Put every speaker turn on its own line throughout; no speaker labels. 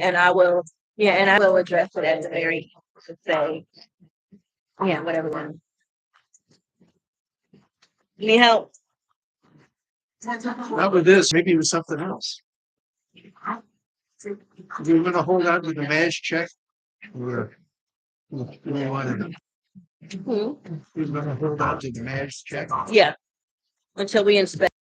And I will, yeah, and I will address it at the very end to say, yeah, whatever then. Need help?
Not with this, maybe with something else. We're gonna hold on to the MAS check. Or we want to,
Hmm?
we're gonna hold on to the MAS check.
Yeah, until we inspect.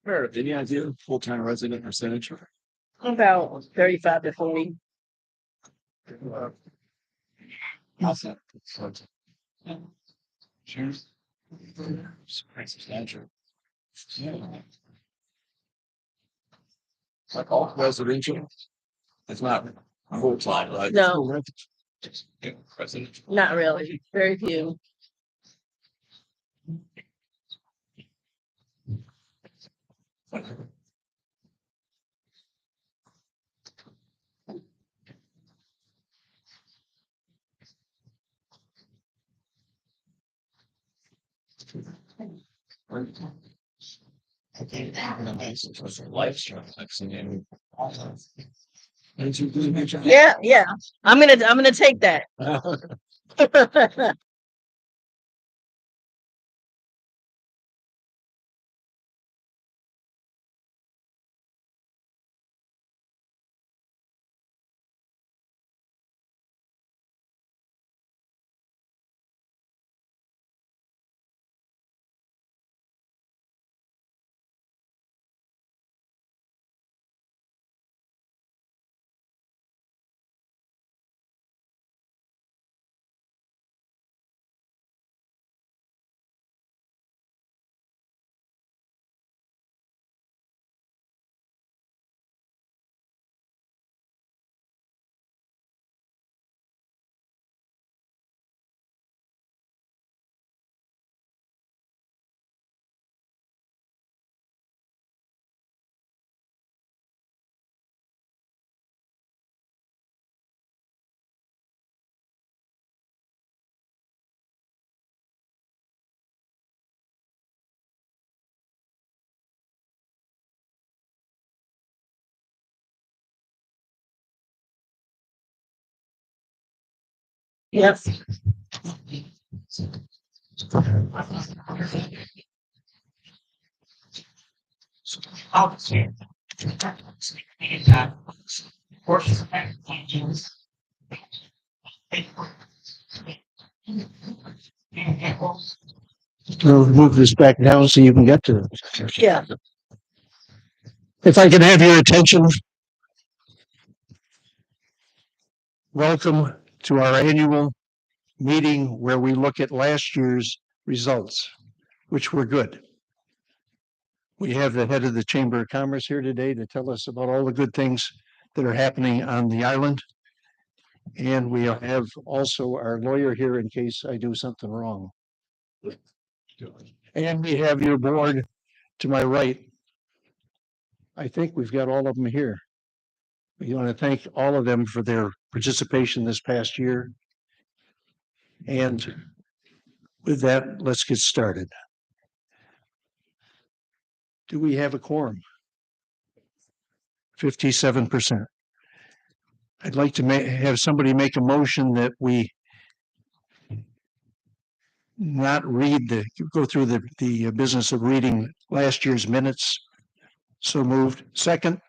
Meredith, any idea full-time resident percentage?
About 35 to 40.
Cheers. Substantial. Yeah. Like all residential. It's not full-time, right?
No.
Yeah, residential.
Not really, very few.
Lifestyle.
Yeah, yeah. I'm gonna take that. Yes.
We'll move this back down so you can get to it.
Yeah.
If I can have your attention. Welcome to our annual meeting where we look at last year's results, which were good. We have the head of the Chamber of Commerce here today to tell us about all the good things that are happening on the island. And we have also our lawyer here in case I do something wrong. And we have your board to my right. I think we've got all of them here. We want to thank all of them for their participation this past year. And with that, let's get started. Do we have a quorum? 57%. I'd like to have somebody make a motion that we not go through the business of reading last year's minutes. So moved. Second.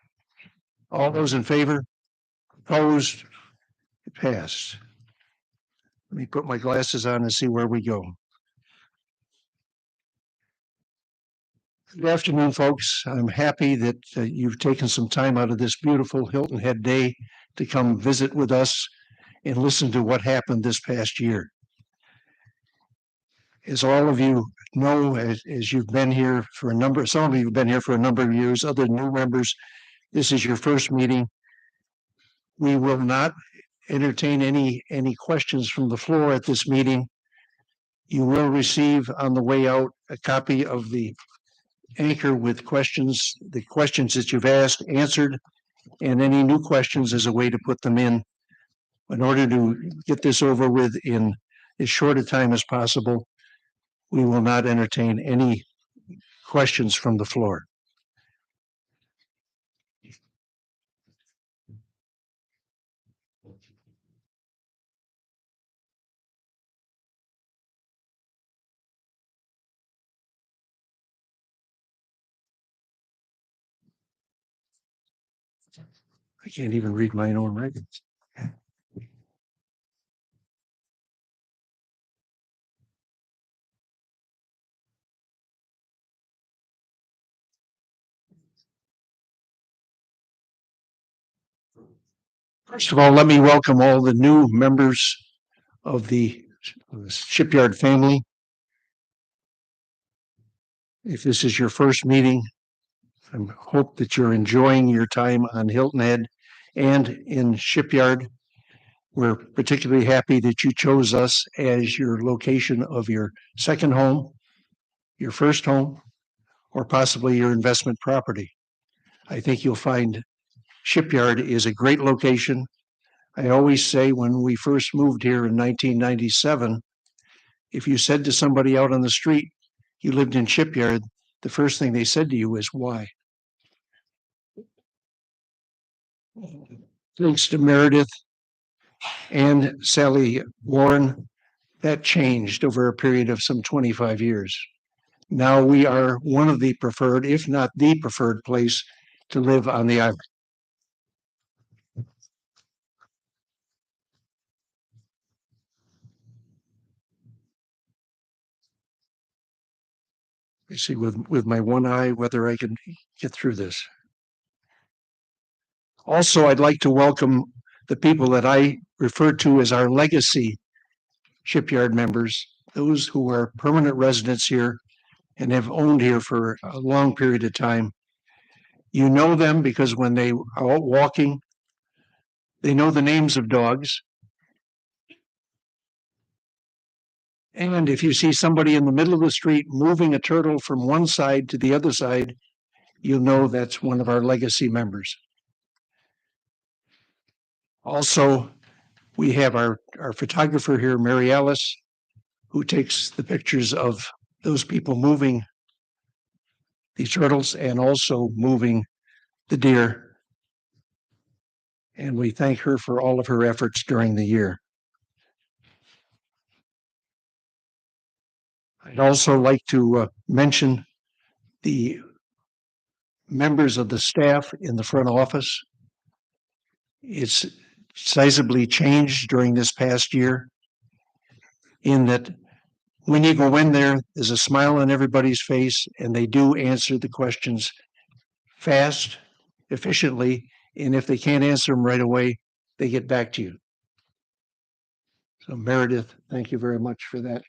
All those in favor? Opposed? It passed. Let me put my glasses on and see where we go. Good afternoon, folks. I'm happy that you've taken some time out of this beautiful Hilton Head day to come visit with us and listen to what happened this past year. As all of you know, as you've been here for some of you have been here for a number of years, other new members, this is your first meeting. We will not entertain any questions from the floor at this meeting. You will receive on the way out a copy of the anchor with questions, the questions that you've asked answered and any new questions as a way to put them in order to get this over with in as short a time as possible. We will not entertain any questions from the floor. I can't even read my own writing. First of all, let me welcome all the new members of the Shipyard family. If this is your first meeting, I hope that you're enjoying your time on Hilton Head and in Shipyard. We're particularly happy that you chose us as your location of your second home, your first home, or possibly your investment property. I think you'll find Shipyard is a great location. I always say when we first moved here in 1997, if you said to somebody out on the street you lived in Shipyard, the first thing they said to you is, why? Thanks to Meredith and Sally Warren, that changed over a period of some 25 years. Now we are one of the preferred, if not the preferred place to live on the island. I see with my one eye whether I can get through this. Also, I'd like to welcome the people that I refer to as our legacy Shipyard members, those who are permanent residents here and have owned here for a long period of time. You know them because when they are out walking, they know the names of dogs. And if you see somebody in the middle of the street moving a turtle from one side to the other side, you'll know that's one of our legacy members. Also, we have our photographer here, Mary Alice, who takes the pictures of those people moving the turtles and also moving the deer. And we thank her for all of her efforts during the year. I'd also like to mention the members of the staff in the front office. It's sizably changed during this past year in that when you go in there, there's a smile on everybody's face and they do answer the questions fast, efficiently, and if they can't answer them right away, they get back to you. So Meredith, thank you very much for that.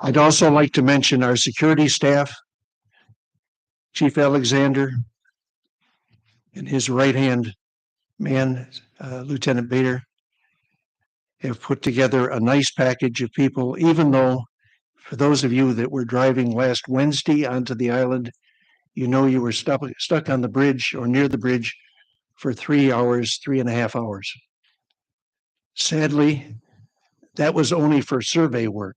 I'd also like to mention our security staff, Chief Alexander and his right-hand man, Lieutenant Bader, have put together a nice package of people, even though for those of you that were driving last Wednesday onto the island, you know you were stuck on the bridge or near the bridge for 3 hours, 3.5 hours. Sadly, that was only for survey work.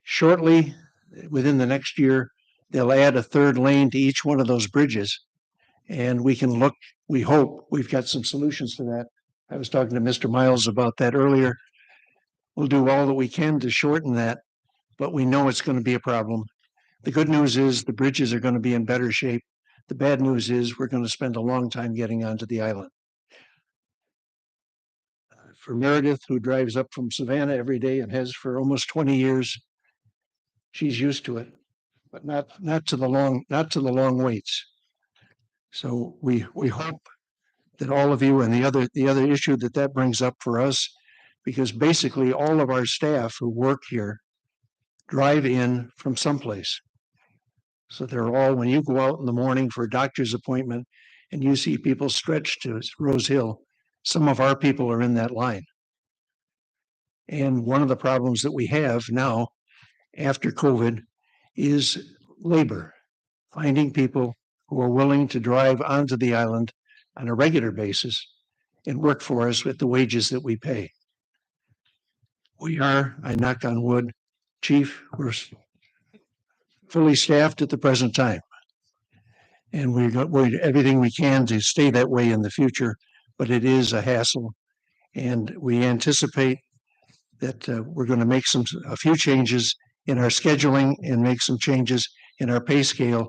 Shortly, within the next year, they'll add a third lane to each one of those bridges. And we can look, we hope we've got some solutions to that. I was talking to Mr. Miles about that earlier. We'll do all that we can to shorten that, but we know it's going to be a problem. The good news is the bridges are going to be in better shape. The bad news is we're going to spend a long time getting onto the island. For Meredith, who drives up from Savannah every day and has for almost 20 years, she's used to it, but not to the long waits. So we hope that all of you, and the other issue that brings up for us, because basically all of our staff who work here drive in from someplace. So they're all, when you go out in the morning for a doctor's appointment and you see people stretched to Rose Hill, some of our people are in that line. And one of the problems that we have now after COVID is labor, finding people who are willing to drive onto the island on a regular basis and work for us with the wages that we pay. We are, I knock on wood, Chief, we're fully staffed at the present time. And we're doing everything we can to stay that way in the future, but it is a hassle. And we anticipate that we're going to make a few changes in our scheduling and make some changes in our pay scale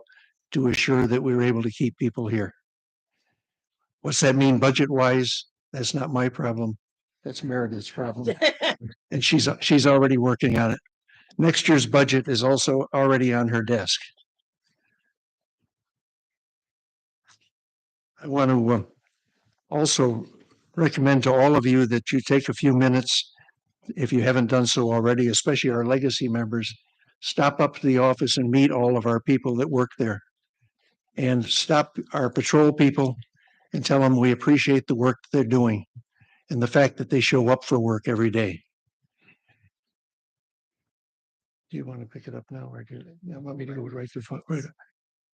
to assure that we're able to keep people here. What's that mean budget wise? That's not my problem. That's Meredith's problem. And she's already working on it. Next year's budget is also already on her desk. I want to also recommend to all of you that you take a few minutes, if you haven't done so already, especially our legacy members, stop up to the office and meet all of our people that work there. And stop our patrol people and tell them we appreciate the work they're doing and the fact that they show up for work every day. Do you want to pick it up now or do you want me to go right to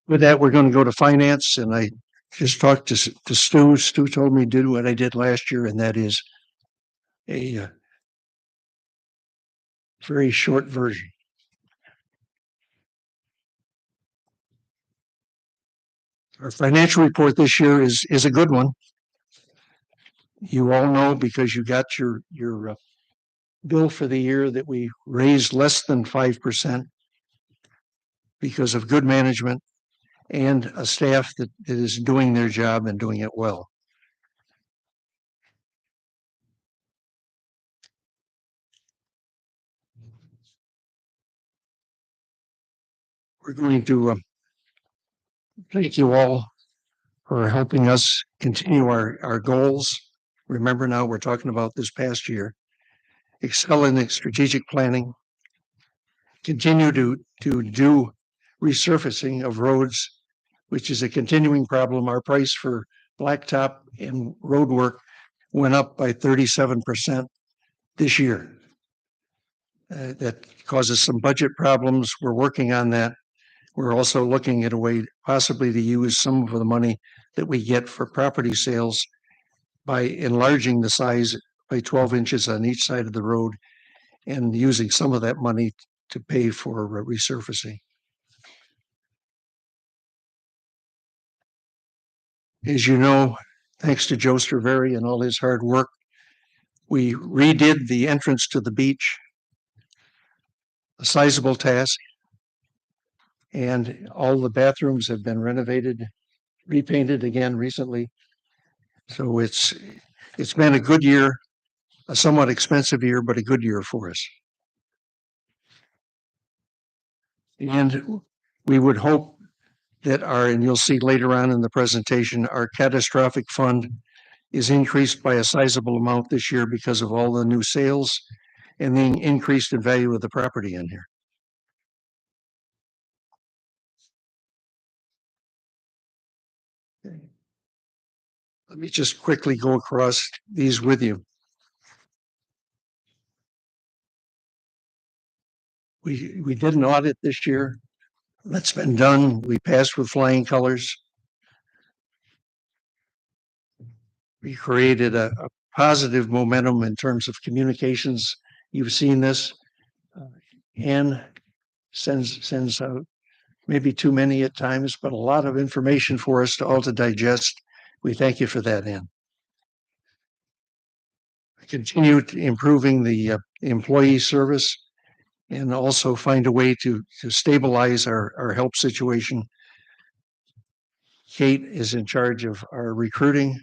with that? We're going to go to finance, and I just talked to Stu. Stu told me to do what I did last year, and that is a very short version. Our financial report this year is a good one. You all know because you got your bill for the year that we raised less than 5% because of good management and a staff that is doing their job and doing it well. We're going to thank you all for helping us continue our goals. Remember now, we're talking about this past year. Excel in strategic planning. Continue to do resurfacing of roads, which is a continuing problem. Our price for blacktop and road work went up by 37% this year. That causes some budget problems. We're working on that. We're also looking at a way possibly to use some of the money that we get for property sales by enlarging the size by 12 inches on each side of the road and using some of that money to pay for resurfacing. As you know, thanks to Joe Striveri and all his hard work, we redid the entrance to the beach, a sizable task, and all the bathrooms have been renovated, repainted again recently. So it's been a good year, a somewhat expensive year, but a good year for us. And we would hope that and you'll see later on in the presentation, our catastrophic fund is increased by a sizable amount this year because of all the new sales and the increased in value of the property in here. Okay. Let me just quickly go across these with you. We did an audit this year. That's been done. We passed with flying colors. We created a positive momentum in terms of communications. You've seen this. Anne sends out maybe too many at times, but a lot of information for us to all to digest. We thank you for that, Anne. Continue improving the employee service and also find a way to stabilize our help situation. Kate is in charge of our recruiting.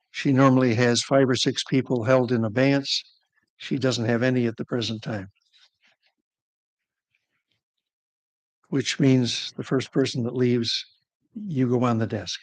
She normally has 5 or 6 people held in abeyance. She doesn't have any at the present time, which means the first person that leaves, you go on the desk.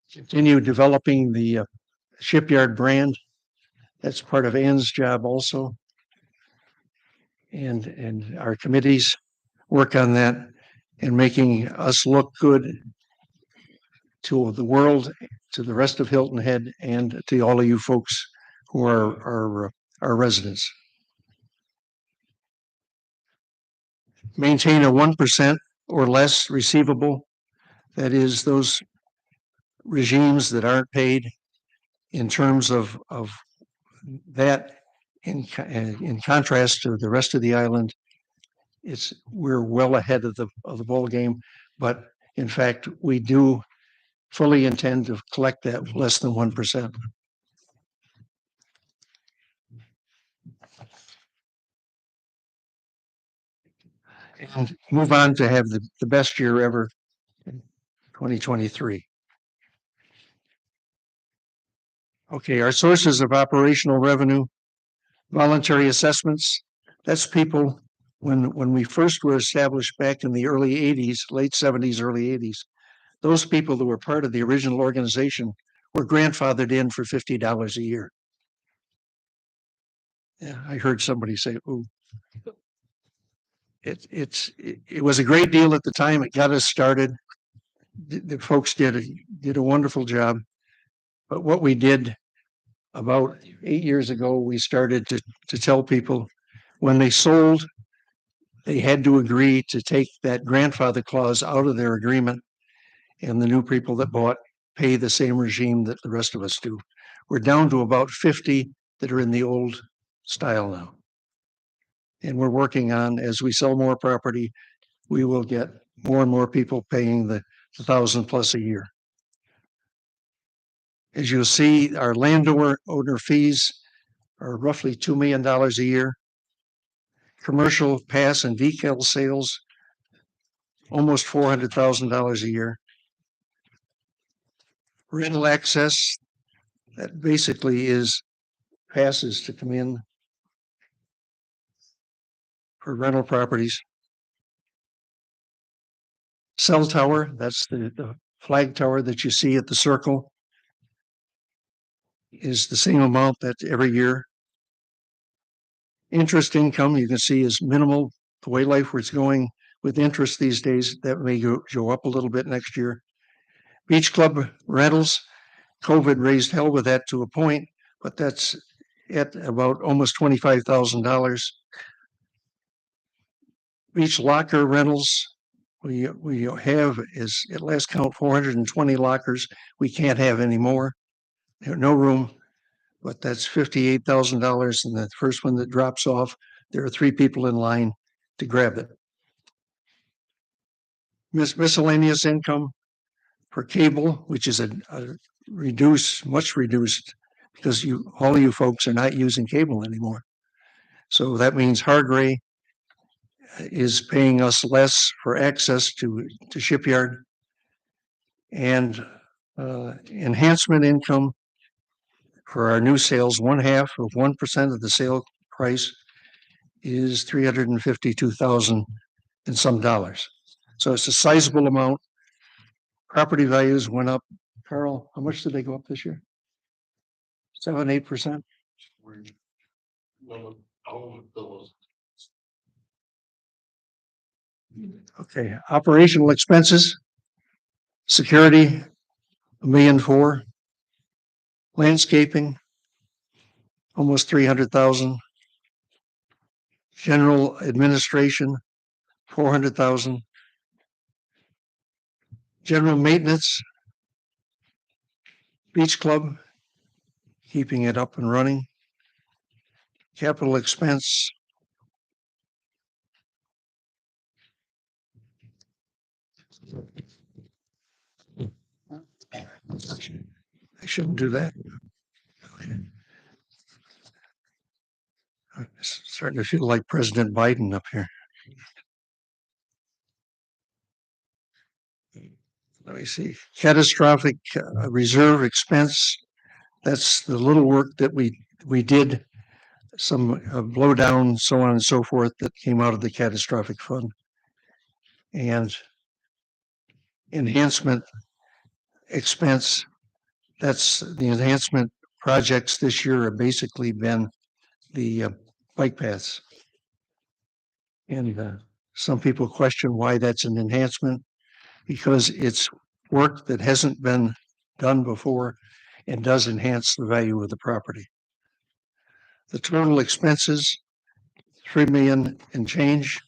Continue developing the shipyard brand. That's part of Ann's job also. And our committees work on that and making us look good to the world, to the rest of Hilton Head, and to all of you folks who are our residents. Maintain a 1% or less receivable. That is those regimes that aren't paid in terms of that in contrast to the rest of the island. We're well ahead of the ball game, but in fact, we do fully intend to collect that less than 1%. And move on to have the best year ever in 2023. Okay, our sources of operational revenue, voluntary assessments. That's people when we first were established back in the early 80s, late 70s, early 80s. Those people that were part of the original organization were grandfathered in for $50 a year. Yeah, I heard somebody say, "Ooh." It was a great deal at the time. It got us started. The folks did a wonderful job. But what we did about 8 years ago, we started to tell people when they sold, they had to agree to take that grandfather clause out of their agreement, and the new people that bought pay the same regime that the rest of us do. We're down to about 50 that are in the old style now. And we're working on, as we sell more property, we will get more and more people paying the 1,000+ a year. As you'll see, our landowner fees are roughly $2 million a year. Commercial pass and decal sales, almost $400,000 a year. Rental access, that basically is passes to come in for rental properties. Cell tower, that's the flag tower that you see at the circle, is the same amount that every year. Interest income, you can see, is minimal. The way life was going with interest these days, that may go up a little bit next year. Beach club rentals, COVID raised hell with that to a point, but that's at about almost $25,000. Beach locker rentals, we have is at last count 420 lockers. We can't have any more. There's no room, but that's $58,000. And the first one that drops off, there are 3 people in line to grab it. Miscellaneous income for cable, which is a much reduced, because all of you folks are not using cable anymore. So that means Hargray is paying us less for access to Shipyard. And enhancement income for our new sales, 1/2 of 1% of the sale price is $352,000 and some dollars. So it's a sizable amount. Property values went up. Carl, how much did they go up this year? 7-8%. Okay, operational expenses, security, $1.4 million. Landscaping, almost $300,000. General administration, $400,000. General maintenance, beach club, keeping it up and running. Capital expense, I shouldn't do that. Okay. I'm starting to feel like President Biden up here. Let me see. Catastrophic reserve expense. That's the little work that we did, some blow down, so on and so forth, that came out of the catastrophic fund. And enhancement expense, that's the enhancement projects this year have basically been the bike paths. And some people question why that's an enhancement, because it's work that hasn't been done before and does enhance the value of the property. The total expenses, 3 million and change.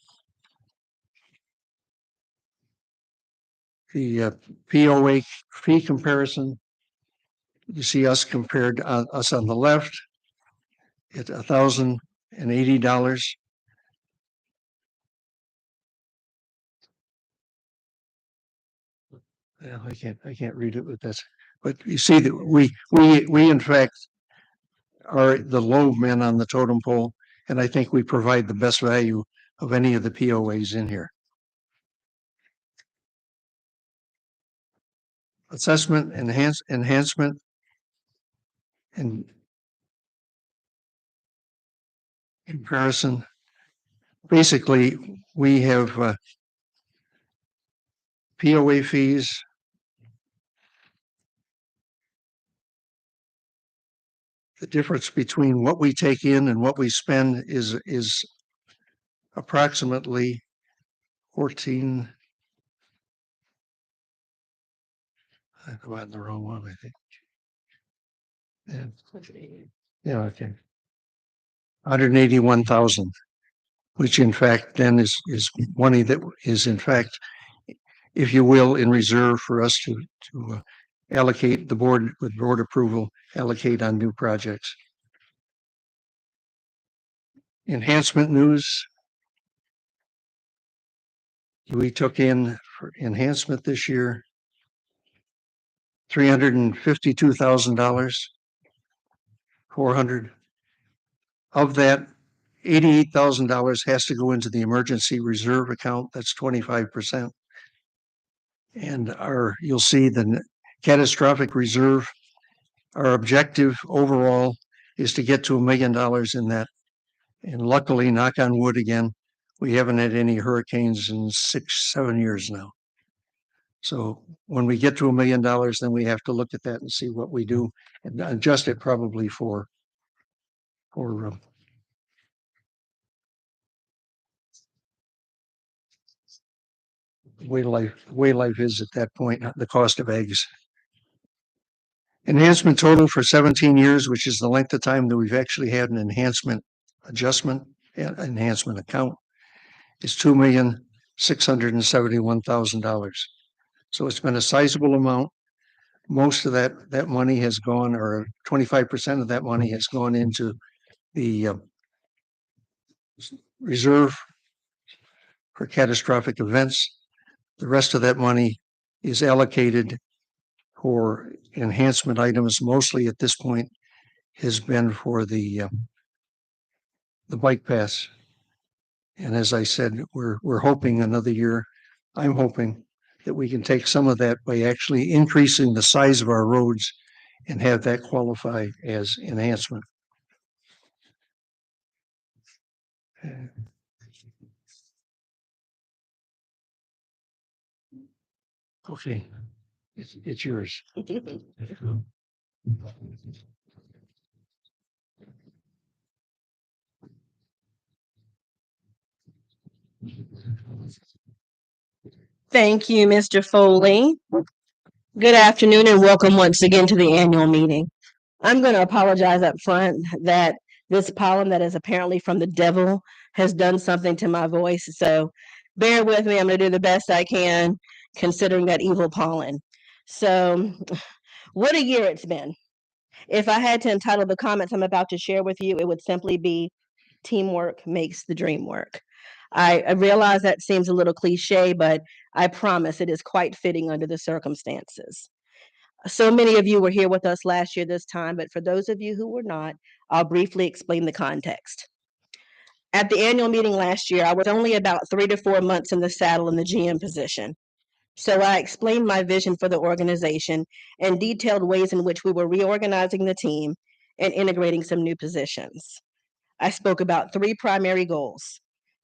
The POA fee comparison, you see us compared, us on the left at $1,080. Yeah, I can't read it with this, but you see that we in fact are the low men on the totem pole, and I think we provide the best value of any of the POAs in here. Assessment enhancement and comparison. Basically, we have POA fees, the difference between what we take in and what we spend is approximately 14. I went the wrong one, I think. Yeah, okay. 181,000, which in fact then is money that is in fact, if you will, in reserve for us to allocate the board with board approval, allocate on new projects. Enhancement news. We took in for enhancement this year $352,000, 400. Of that, $88,000 has to go into the emergency reserve account. That's 25%. And you'll see the catastrophic reserve. Our objective overall is to get to $1 million in that. And luckily, knock on wood again, we haven't had any hurricanes in 6-7 years now. So when we get to $1 million, then we have to look at that and see what we do and adjust it probably for way life is at that point, not the cost of eggs. Enhancement total for 17 years, which is the length of time that we've actually had an enhancement adjustment, enhancement account, is $2,671,000. So it's been a sizable amount. Most of that money has gone, or 25% of that money has gone into the reserve for catastrophic events. The rest of that money is allocated for enhancement items, mostly at this point has been for the bike paths. And as I said, we're hoping another year. I'm hoping that we can take some of that by actually increasing the size of our roads and have that qualify as enhancement. Okay, it's yours.
Thank you, Mr. Foley. Good afternoon and welcome once again to the annual meeting. I'm going to apologize up front that this pollen that is apparently from the devil has done something to my voice. So bear with me. I'm going to do the best I can considering that evil pollen. So what a year it's been. If I had to entitle the comments I'm about to share with you, it would simply be teamwork makes the dream work. I realize that seems a little cliche, but I promise it is quite fitting under the circumstances. So many of you were here with us last year this time, but for those of you who were not, I'll briefly explain the context. At the annual meeting last year, I was only about 3 to 4 months in the saddle in the GM position. So I explained my vision for the organization and detailed ways in which we were reorganizing the team and integrating some new positions. I spoke about 3 primary goals: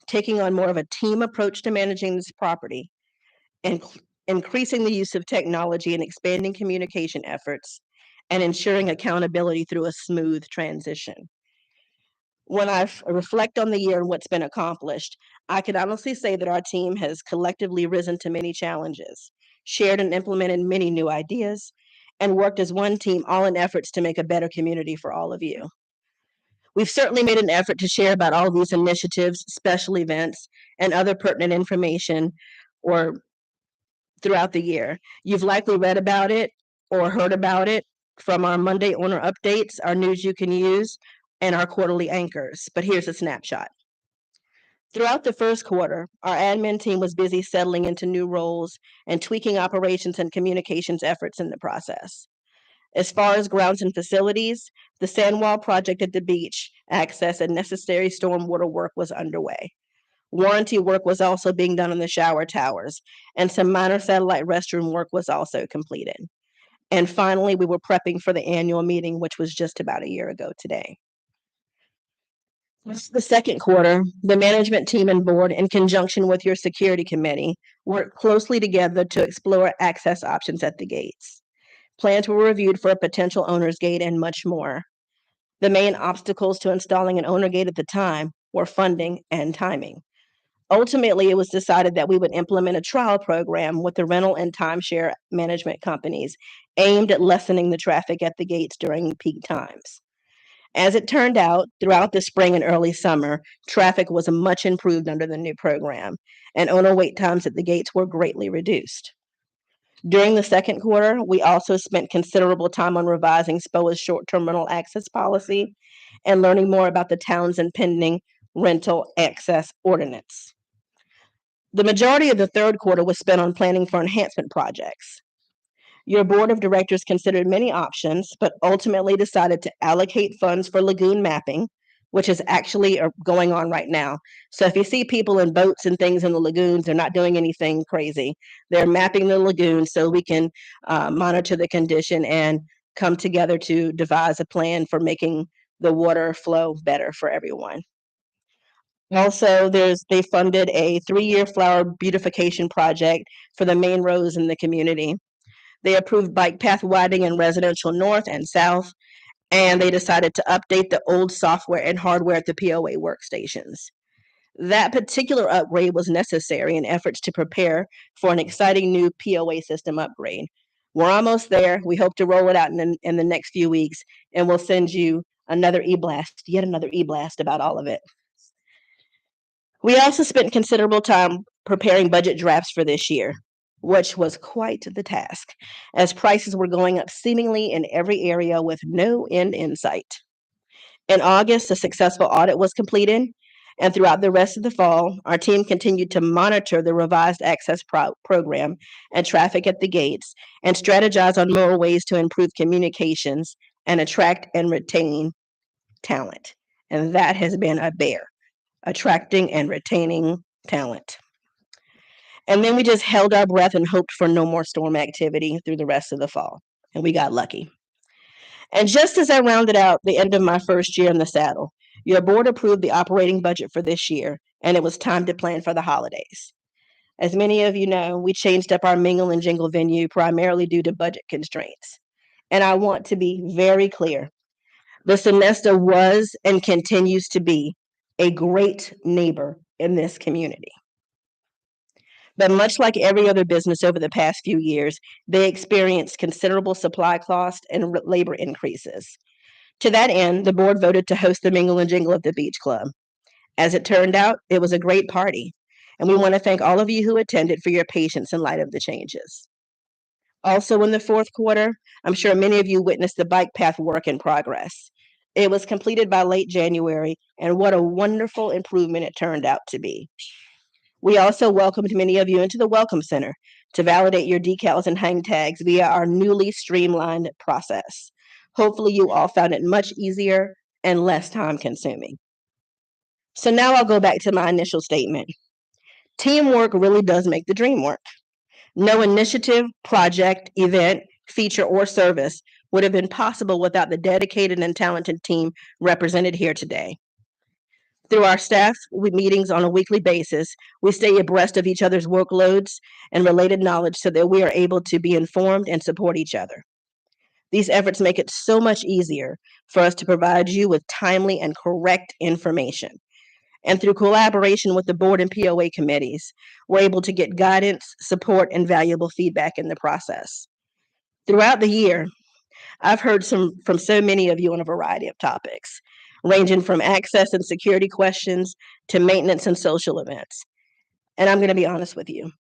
taking on more of a team approach to managing this property, and increasing the use of technology and expanding communication efforts, and ensuring accountability through a smooth transition. When I reflect on the year and what's been accomplished, I can honestly say that our team has collectively risen to many challenges, shared and implemented many new ideas, and worked as one team, all in efforts to make a better community for all of you. We've certainly made an effort to share about all these initiatives, special events, and other pertinent information or throughout the year. You've likely read about it or heard about it from our Monday owner updates, our news you can use, and our quarterly anchors. But here's a snapshot. Throughout the first quarter, our admin team was busy settling into new roles and tweaking operations and communications efforts in the process. As far as grounds and facilities, the sand wall project at the beach access and necessary stormwater work was underway. Warranty work was also being done on the shower towers, and some minor satellite restroom work was also completed. And finally, we were prepping for the annual meeting, which was just about a year ago today. The second quarter, the management team and board, in conjunction with your security committee, worked closely together to explore access options at the gates. Plans were reviewed for a potential owner's gate and much more. The main obstacles to installing an owner gate at the time were funding and timing. Ultimately, it was decided that we would implement a trial program with the rental and timeshare management companies aimed at lessening the traffic at the gates during peak times. As it turned out, throughout the spring and early summer, traffic was much improved under the new program, and owner wait times at the gates were greatly reduced. During the second quarter, we also spent considerable time on revising SPOA's short-term rental access policy and learning more about the town's impending rental access ordinance. The majority of the third quarter was spent on planning for enhancement projects. Your board of directors considered many options, but ultimately decided to allocate funds for lagoon mapping, which is actually going on right now. So if you see people in boats and things in the lagoons, they're not doing anything crazy. They're mapping the lagoon so we can monitor the condition and come together to devise a plan for making the water flow better for everyone. Also, they funded a 3-year flower beautification project for the main roads in the community. They approved bike path widening in residential north and south, and they decided to update the old software and hardware at the POA workstations. That particular upgrade was necessary in efforts to prepare for an exciting new POA system upgrade. We're almost there. We hope to roll it out in the next few weeks, and we'll send you yet another e-blast about all of it. We also spent considerable time preparing budget drafts for this year, which was quite the task, as prices were going up seemingly in every area with no end in sight. In August, a successful audit was completed, and throughout the rest of the fall, our team continued to monitor the revised access program and traffic at the gates and strategize on more ways to improve communications and attract and retain talent. And that has been a bear, attracting and retaining talent. And then we just held our breath and hoped for no more storm activity through the rest of the fall. And we got lucky. And just as I rounded out the end of my first year in the saddle, your board approved the operating budget for this year, and it was time to plan for the holidays. As many of you know, we changed up our Mingle and Jingle venue primarily due to budget constraints. And I want to be very clear. The Sonesta was and continues to be a great neighbor in this community. But much like every other business over the past few years, they experienced considerable supply cost and labor increases. To that end, the board voted to host the Mingle and Jingle at the Beach Club. As it turned out, it was a great party, and we want to thank all of you who attended for your patience in light of the changes. Also in the fourth quarter, I'm sure many of you witnessed the bike path work in progress. It was completed by late January, and what a wonderful improvement it turned out to be. We also welcomed many of you into the Welcome Center to validate your decals and hang tags via our newly streamlined process. Hopefully you all found it much easier and less time consuming. So now I'll go back to my initial statement. Teamwork really does make the dream work. No initiative, project, event, feature, or service would have been possible without the dedicated and talented team represented here today. Through our staff meetings on a weekly basis, we stay abreast of each other's workloads and related knowledge so that we are able to be informed and support each other. These efforts make it so much easier for us to provide you with timely and correct information. And through collaboration with the board and POA committees, we're able to get guidance, support, and valuable feedback in the process. Throughout the year, I've heard from so many of you on a variety of topics, ranging from access and security questions to maintenance and social events. And I'm going to be honest with you.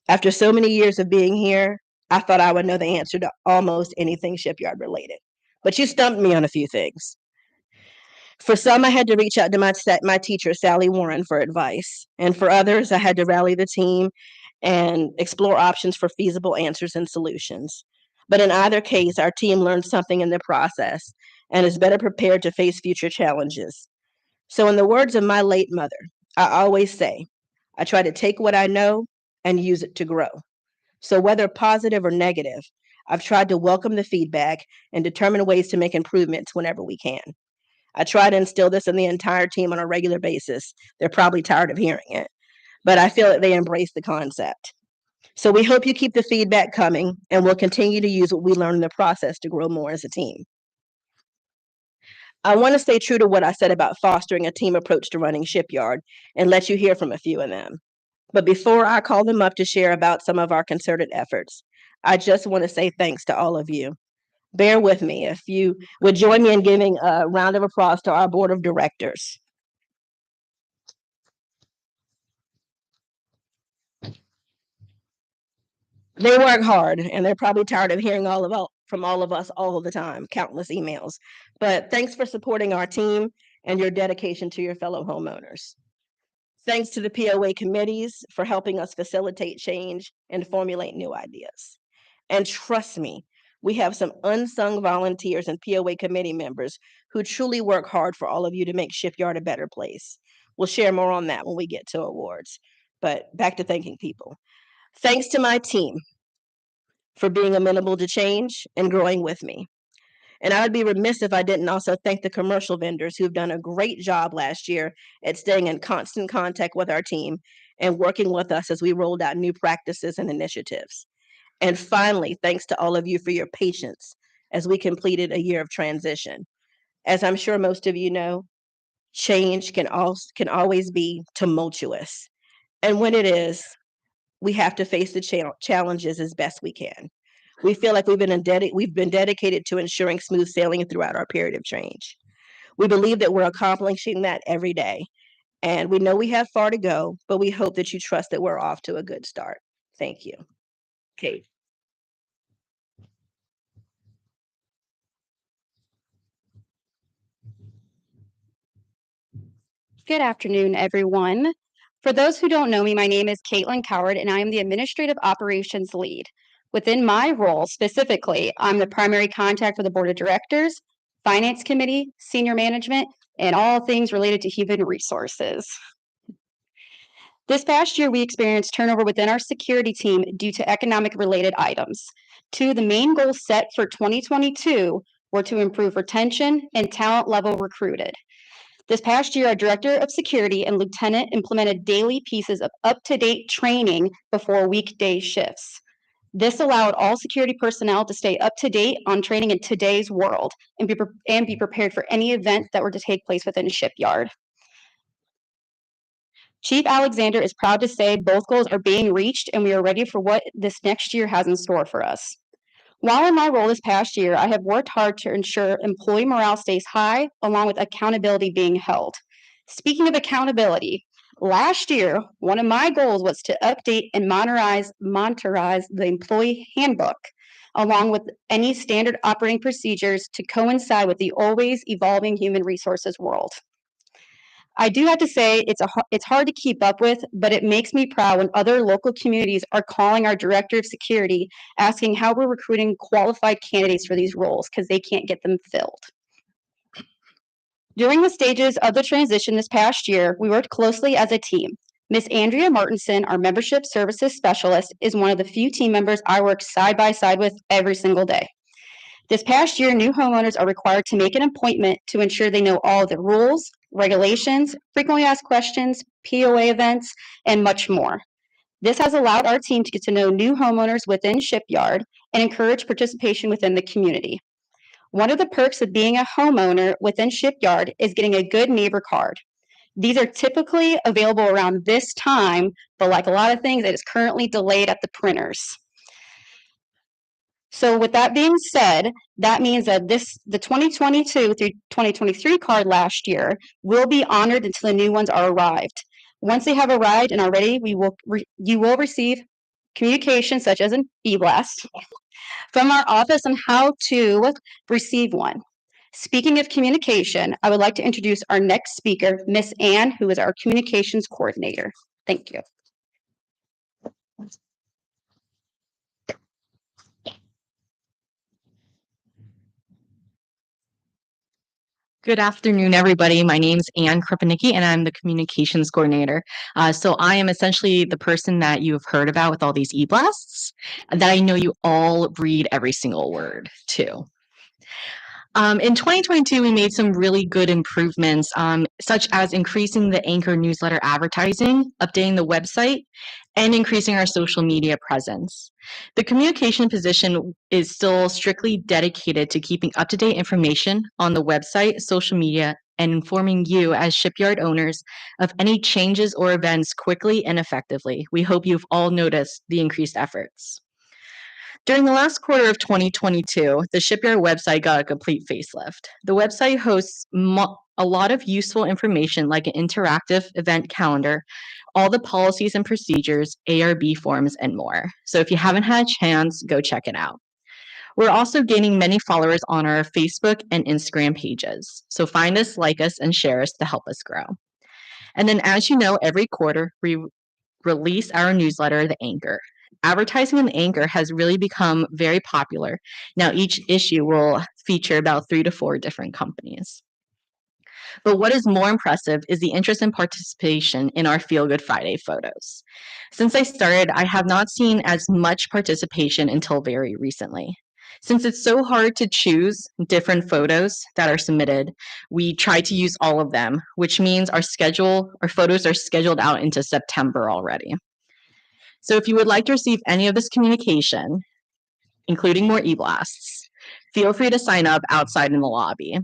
After so many years of being here, I thought I would know the answer to almost anything shipyard related. But you stumped me on a few things. For some, I had to reach out to my teacher, Sally Warren, for advice. And for others, I had to rally the team and explore options for feasible answers and solutions. But in either case, our team learned something in the process and is better prepared to face future challenges. So, in the words of my late mother, I always say, I try to take what I know and use it to grow. So, whether positive or negative, I've tried to welcome the feedback and determine ways to make improvements whenever we can. I try to instill this in the entire team on a regular basis. They're probably tired of hearing it, but I feel that they embrace the concept. So we hope you keep the feedback coming, and we'll continue to use what we learn in the process to grow more as a team. I want to stay true to what I said about fostering a team approach to running Shipyard and let you hear from a few of them. But before I call them up to share about some of our concerted efforts, I just want to say thanks to all of you. Bear with me if you would join me in giving a round of applause to our board of directors. They work hard, and they're probably tired of hearing from all of us all of the time, countless emails. But thanks for supporting our team and your dedication to your fellow homeowners. Thanks to the POA committees for helping us facilitate change and formulate new ideas. And trust me, we have some unsung volunteers and POA committee members who truly work hard for all of you to make Shipyard a better place. We'll share more on that when we get to awards. But back to thanking people. Thanks to my team for being amenable to change and growing with me. And I would be remiss if I didn't also thank the commercial vendors who've done a great job last year at staying in constant contact with our team and working with us as we rolled out new practices and initiatives. And finally, thanks to all of you for your patience as we completed a year of transition. As I'm sure most of you know, change can always be tumultuous. And when it is, we have to face the challenges as best we can. We feel like we've been dedicated to ensuring smooth sailing throughout our period of change. We believe that we're accomplishing that every day. And we know we have far to go, but we hope that you trust that we're off to a good start. Thank you. Kate.
Good afternoon, everyone. For those who don't know me, my name is Caitlin Coward, and I am the Administrative Operations Lead. Within my role specifically, I'm the primary contact for the Board of Directors, Finance Committee, Senior Management, and all things related to human resources. This past year, we experienced turnover within our security team due to economic-related items. Two of the main goals set for 2022 were to improve retention and talent level recruited. This past year, our Director of Security and Lieutenant implemented daily pieces of up-to-date training before weekday shifts. This allowed all security personnel to stay up to date on training in today's world and be prepared for any event that were to take place within a shipyard. Chief Alexander is proud to say both goals are being reached and we are ready for what this next year has in store for us. While in my role this past year, I have worked hard to ensure employee morale stays high, along with accountability being held. Speaking of accountability, last year, one of my goals was to update and monitorize the employee handbook, along with any standard operating procedures to coincide with the always evolving human resources world. I do have to say it's hard to keep up with, but it makes me proud when other local communities are calling our Director of Security, asking how we're recruiting qualified candidates for these roles because they can't get them filled. During the stages of the transition this past year, we worked closely as a team. Miss Andrea Martinson, our Membership Services Specialist, is one of the few team members I work side by side with every single day. This past year, new homeowners are required to make an appointment to ensure they know all of the rules, regulations, frequently asked questions, POA events, and much more. This has allowed our team to get to know new homeowners within Shipyard and encourage participation within the community. One of the perks of being a homeowner within Shipyard is getting a good neighbor card. These are typically available around this time, but like a lot of things, it is currently delayed at the printers. So with that being said, that means that the 2022 through 2023 card last year will be honored until the new ones are arrived. Once they have arrived and are ready, you will receive communication such as an e-blast from our office on how to receive one. Speaking of communication, I would like to introduce our next speaker, Miss Ann, who is our communications coordinator. Thank you.
Good afternoon, everybody. My name is Ann Krupnicki, and I'm the communications coordinator. So I am essentially the person that you have heard about with all these e-blasts that I know you all read every single word too. In 2022, we made some really good improvements, such as increasing the Anchor newsletter advertising, updating the website, and increasing our social media presence. The communication position is still strictly dedicated to keeping up-to-date information on the website, social media, and informing you as shipyard owners of any changes or events quickly and effectively. We hope you've all noticed the increased efforts. During the last quarter of 2022, the Shipyard website got a complete facelift. The website hosts a lot of useful information like an interactive event calendar, all the policies and procedures, ARB forms, and more. So if you haven't had a chance, go check it out. We're also gaining many followers on our Facebook and Instagram pages. So find us, like us, and share us to help us grow. And then as you know, every quarter we release our newsletter, The Anchor. Advertising in the Anchor has really become very popular. Now each issue will feature about 3 to 4 different companies. But what is more impressive is the interest and participation in our Feel Good Friday photos. Since I started, I have not seen as much participation until very recently. Since it's so hard to choose different photos that are submitted, we try to use all of them, which means our photos are scheduled out into September already. So if you would like to receive any of this communication, including more e-blasts, feel free to sign up outside in the lobby.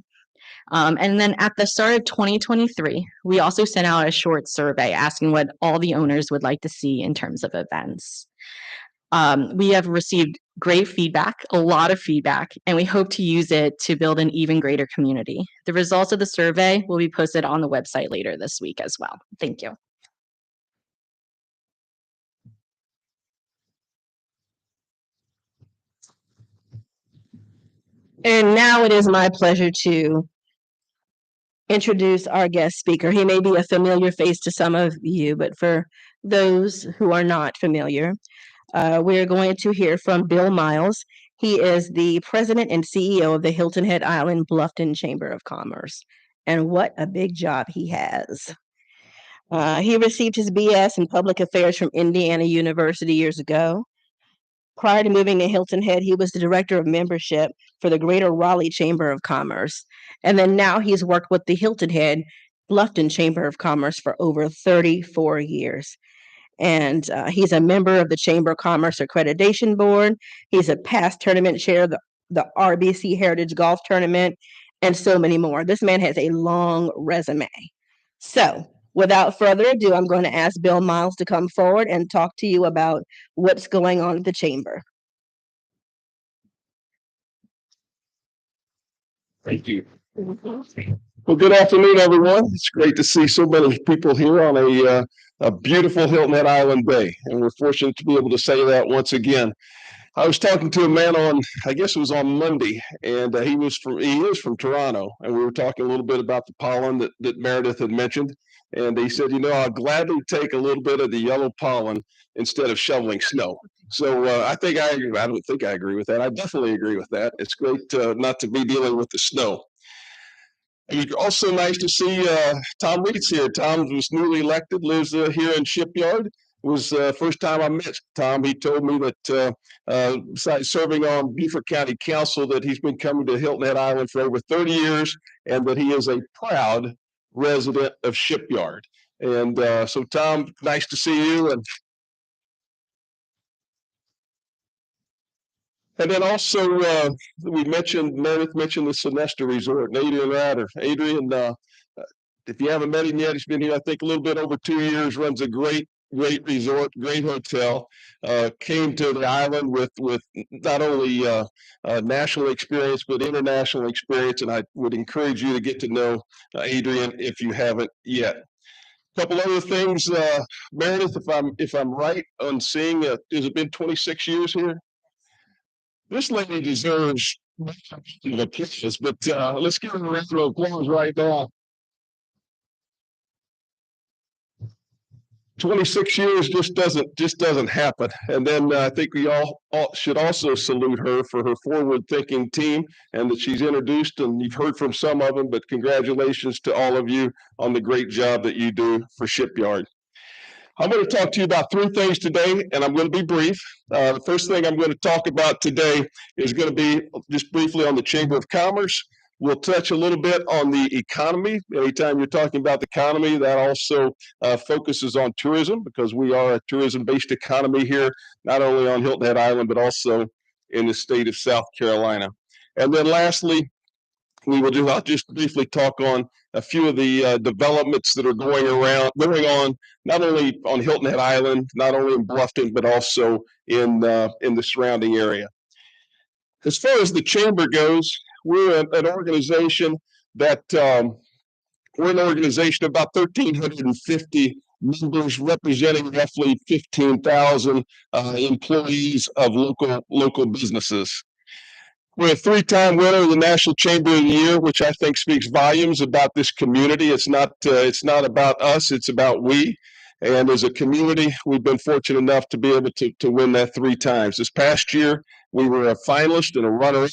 And then at the start of 2023, we also sent out a short survey asking what all the owners would like to see in terms of events. We have received great feedback, a lot of feedback, and we hope to use it to build an even greater community. The results of the survey will be posted on the website later this week as well. Thank you.
And now it is my pleasure to introduce our guest speaker. He may be a familiar face to some of you, but for those who are not familiar, we're going to hear from Bill Miles. He is the president and CEO of the Hilton Head Island Bluffton Chamber of Commerce. And what a big job he has. He received his BS in public affairs from Indiana University years ago. Prior to moving to Hilton Head, he was the director of membership for the Greater Raleigh Chamber of Commerce. And then now he's worked with the Hilton Head Bluffton Chamber of Commerce for over 34 years. And he's a member of the Chamber of Commerce Accreditation Board. He's a past tournament chair of the RBC Heritage Golf Tournament, and so many more. This man has a long resume. So without further ado, I'm going to ask Bill Miles to come forward and talk to you about what's going on at the chamber.
Thank you. Well, good afternoon, everyone. It's great to see so many people here on a beautiful Hilton Head Island Bay, and we're fortunate to be able to say that once again. I was talking to a man on, I guess it was on Monday, and he is from Toronto, and we were talking a little bit about the pollen that Meredith had mentioned, and he said, I'll gladly take a little bit of the yellow pollen instead of shoveling snow. So I think I agree. I don't think I agree with that. I definitely agree with that. It's great not to be dealing with the snow. It's also nice to see Tom Reed's here. Tom was newly elected, lives here in Shipyard. It was the first time I met Tom. He told me that besides serving on Beaufort County Council, that he's been coming to Hilton Head Island for over 30 years, and that he is a proud resident of Shipyard. And so, Tom, nice to see you. And then also, Meredith mentioned the Sonesta Resort, and Adrian Ratter. Adrian, if you haven't met him yet, he's been here, I think, a little bit over 2 years, runs a great resort, great hotel. Came to the island with not only national experience, but international experience. And I would encourage you to get to know Adrian if you haven't yet. A couple other things, Meredith, if I'm right on seeing, has it been 26 years here? This lady deserves the applause, but let's give her a round of applause right now. 26 years just doesn't happen. And then I think we all should also salute her for her forward-thinking team and that she's introduced, and you've heard from some of them, but congratulations to all of you on the great job that you do for Shipyard. I'm going to talk to you about 3 things today, and I'm going to be brief. The first thing I'm going to talk about today is going to be just briefly on the Chamber of Commerce. We'll touch a little bit on the economy. Anytime you're talking about the economy, that also focuses on tourism, because we are a tourism-based economy here, not only on Hilton Head Island, but also in the state of South Carolina. And then lastly, I'll just briefly talk on a few of the developments that are going on, not only on Hilton Head Island, not only in Bluffton, but also in the surrounding area. As far as the Chamber goes, we're an organization that we're an organization of about 1,350 members, representing roughly 15,000 employees of local businesses. We're a 3-time winner of the National Chamber of the Year, which I think speaks volumes about this community. It's not about us; it's about we. And as a community, we've been fortunate enough to be able to win that 3 times. This past year, we were a finalist and a runner-up,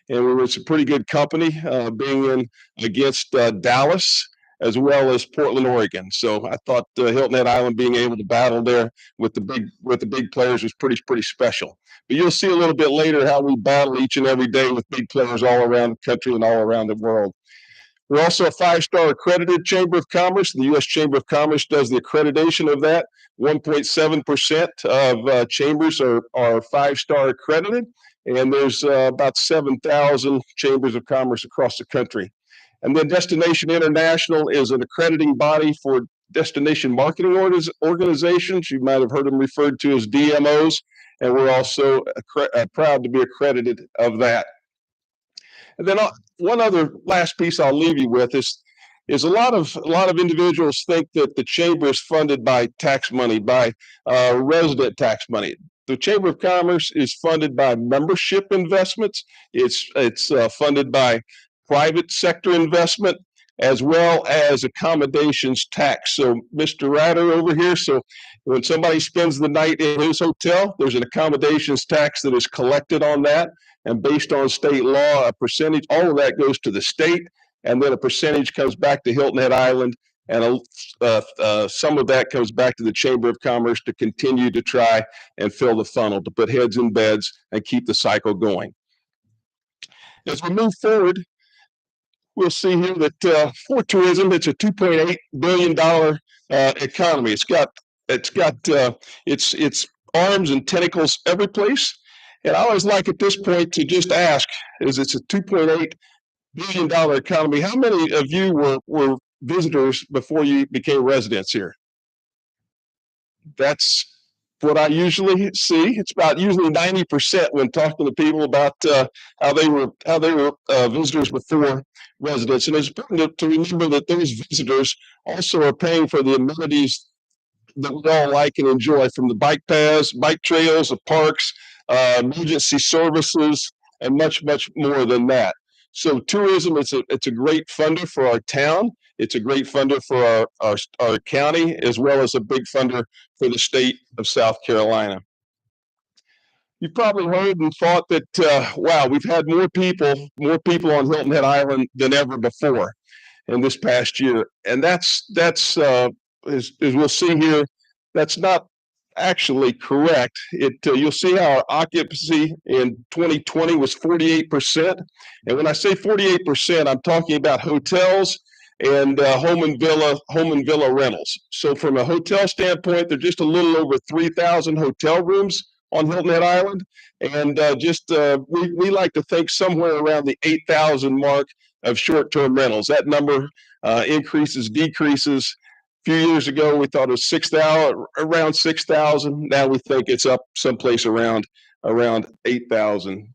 and we were some pretty good company, being in against Dallas as well as Portland, Oregon. So I thought Hilton Head Island being able to battle there with the big players was pretty special. But you'll see a little bit later how we battle each and every day with big players all around the country and all around the world. We're also a 5-star accredited Chamber of Commerce. The U.S. Chamber of Commerce does the accreditation of that. 1.7% of chambers are 5-star accredited, and there's about 7,000 chambers of commerce across the country. And then Destination International is an accrediting body for destination marketing organizations. You might have heard them referred to as DMOs, and we're also proud to be accredited of that. And then one other last piece I'll leave you with is a lot of individuals think that the Chamber is funded by tax money, by resident tax money. The Chamber of Commerce is funded by membership investments. It's funded by private sector investment, as well as accommodations tax. So Mr. Ratter over here, so when somebody spends the night in his hotel, there's an accommodations tax that is collected on that. And based on state law, a percentage, all of that goes to the state, and then a percentage comes back to Hilton Head Island, and some of that comes back to the Chamber of Commerce to continue to try and fill the funnel, to put heads in beds and keep the cycle going. As we move forward, we'll see here that for tourism, it's a $2.8 billion economy. It's got its arms and tentacles every place. And I always like at this point to just ask, as it's a $2.8 billion economy, how many of you were visitors before you became residents here? That's what I usually see. It's about usually 90% when talking to people about how they were visitors before residents. And it's important to remember that those visitors also are paying for the amenities that we all like and enjoy, from the bike paths, bike trails, the parks, emergency services, and much more than that. So tourism, it's a great funder for our town. It's a great funder for our county, as well as a big funder for the state of South Carolina. You've probably heard and thought that, wow, we've had more people on Hilton Head Island than ever before in this past year. And that's as we'll see here, that's not actually correct. You'll see how our occupancy in 2020 was 48%. And when I say 48%, I'm talking about hotels and home and villa rentals. So from a hotel standpoint, there's just a little over 3,000 hotel rooms on Hilton Head Island. And we like to think somewhere around the 8,000 mark of short-term rentals. That number increases, decreases. A few years ago, we thought it was 6,000, around 6,000. Now we think it's up someplace around 8,000.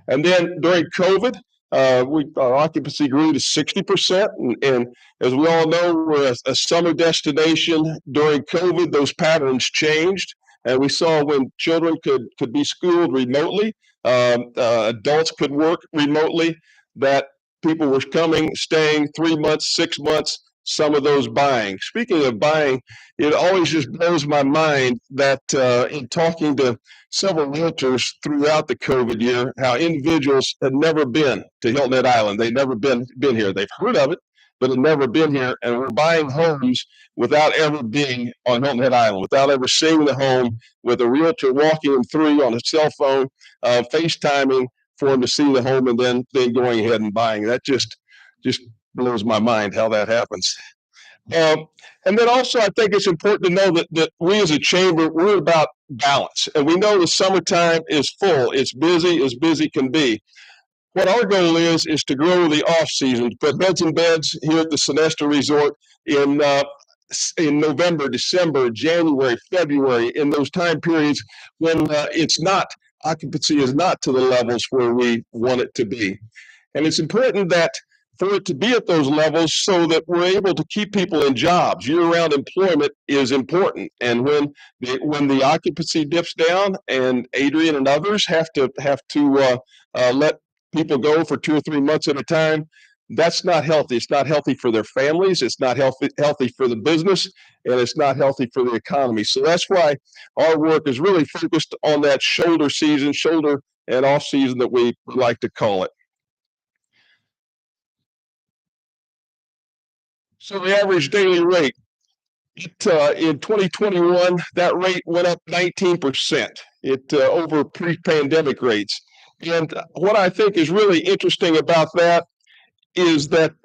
And then during COVID, our occupancy grew to 60%. And as we all know, we're a summer destination. During COVID, those patterns changed. And we saw when children could be schooled remotely, adults could work remotely, that people were coming, staying 3 months, 6 months, some of those buying. Speaking of buying, it always just blows my mind that in talking to several realtors throughout the COVID year, how individuals had never been to Hilton Head Island. They'd never been here. They've heard of it, but had never been here. And we're buying homes without ever being on Hilton Head Island, without ever seeing the home, with a realtor walking them through on a cell phone, FaceTiming for them to see the home, and then going ahead and buying. That just blows my mind how that happens. And then also, I think it's important to know that we as a chamber, we're about balance. And we know the summertime is full. It's busy as busy can be. What our goal is to grow the off season, to put beds and beds here at the Sonesta Resort in November, December, January, February, in those time periods when occupancy is not to the levels where we want it to be. And it's important that for it to be at those levels so that we're able to keep people in jobs. Year-round employment is important. And when the occupancy dips down and Adrian and others have to let people go for 2 or 3 months at a time, that's not healthy. It's not healthy for their families. It's not healthy for the business, and it's not healthy for the economy. So that's why our work is really focused on that shoulder and off season that we like to call it. So the average daily rate, in 2021, that rate went up 19%. Over pre-pandemic rates. And what I think is really interesting about that is that